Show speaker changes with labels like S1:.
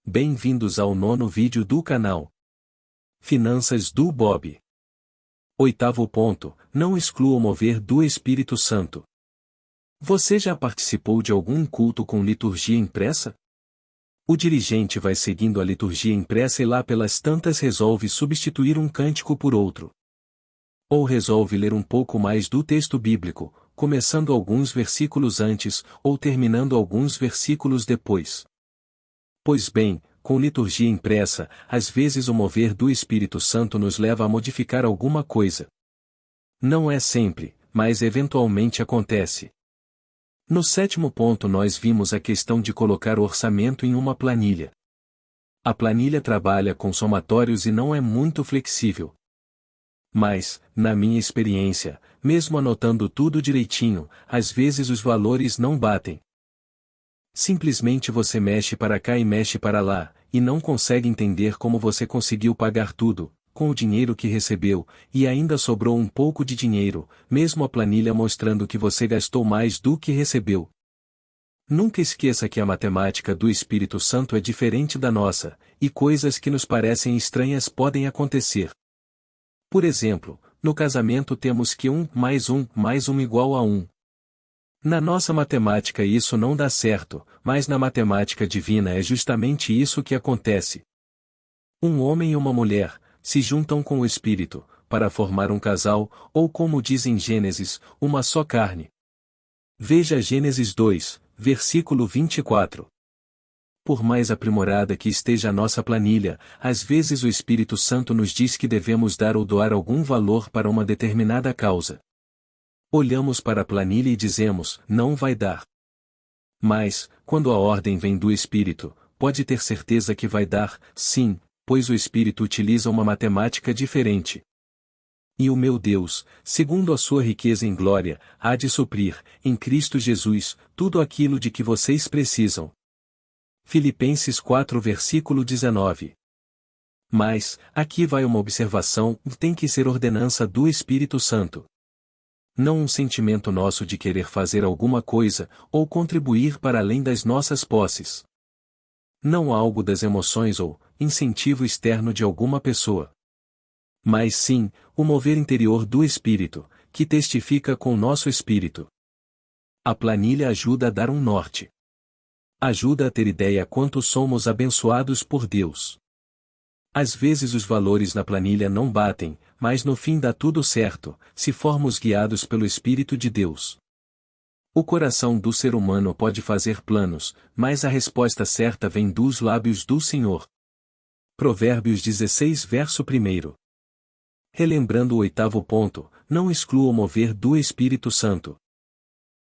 S1: Bem-vindos ao 9º vídeo do canal Finanças do Bob. 8º ponto, não exclua o mover do Espírito Santo. Você já participou de algum culto com liturgia impressa? O dirigente vai seguindo a liturgia impressa e lá pelas tantas resolve substituir um cântico por outro. Ou resolve ler um pouco mais do texto bíblico, começando alguns versículos antes, ou terminando alguns versículos depois. Pois bem, com liturgia impressa, às vezes o mover do Espírito Santo nos leva a modificar alguma coisa. Não é sempre, mas eventualmente acontece. No 7º ponto nós vimos a questão de colocar o orçamento em uma planilha. A planilha trabalha com somatórios e não é muito flexível. Mas, na minha experiência, mesmo anotando tudo direitinho, às vezes os valores não batem. Simplesmente você mexe para cá e mexe para lá, e não consegue entender como você conseguiu pagar tudo, com o dinheiro que recebeu, e ainda sobrou um pouco de dinheiro, mesmo a planilha mostrando que você gastou mais do que recebeu. Nunca esqueça que a matemática do Espírito Santo é diferente da nossa, e coisas que nos parecem estranhas podem acontecer. Por exemplo, no casamento temos que 1 mais 1 mais 1 igual a 1. Na nossa matemática isso não dá certo, mas na matemática divina é justamente isso que acontece. Um homem e uma mulher se juntam com o Espírito, para formar um casal, ou como diz em Gênesis, uma só carne. Veja Gênesis 2, versículo 24. Por mais aprimorada que esteja a nossa planilha, às vezes o Espírito Santo nos diz que devemos dar ou doar algum valor para uma determinada causa. Olhamos para a planilha e dizemos, não vai dar. Mas, quando a ordem vem do Espírito, pode ter certeza que vai dar, sim, pois o Espírito utiliza uma matemática diferente. E o meu Deus, segundo a sua riqueza em glória, há de suprir, em Cristo Jesus, tudo aquilo de que vocês precisam. Filipenses 4 versículo 19. Mas, aqui vai uma observação, tem que ser ordenança do Espírito Santo. Não um sentimento nosso de querer fazer alguma coisa, ou contribuir para além das nossas posses. Não algo das emoções ou incentivo externo de alguma pessoa. Mas sim, o mover interior do Espírito, que testifica com o nosso espírito. A planilha ajuda a dar um norte. Ajuda a ter ideia quanto somos abençoados por Deus. Às vezes os valores na planilha não batem, mas no fim dá tudo certo, se formos guiados pelo Espírito de Deus. O coração do ser humano pode fazer planos, mas a resposta certa vem dos lábios do Senhor. Provérbios 16 verso 1. Relembrando o 8º ponto, não exclua o mover do Espírito Santo.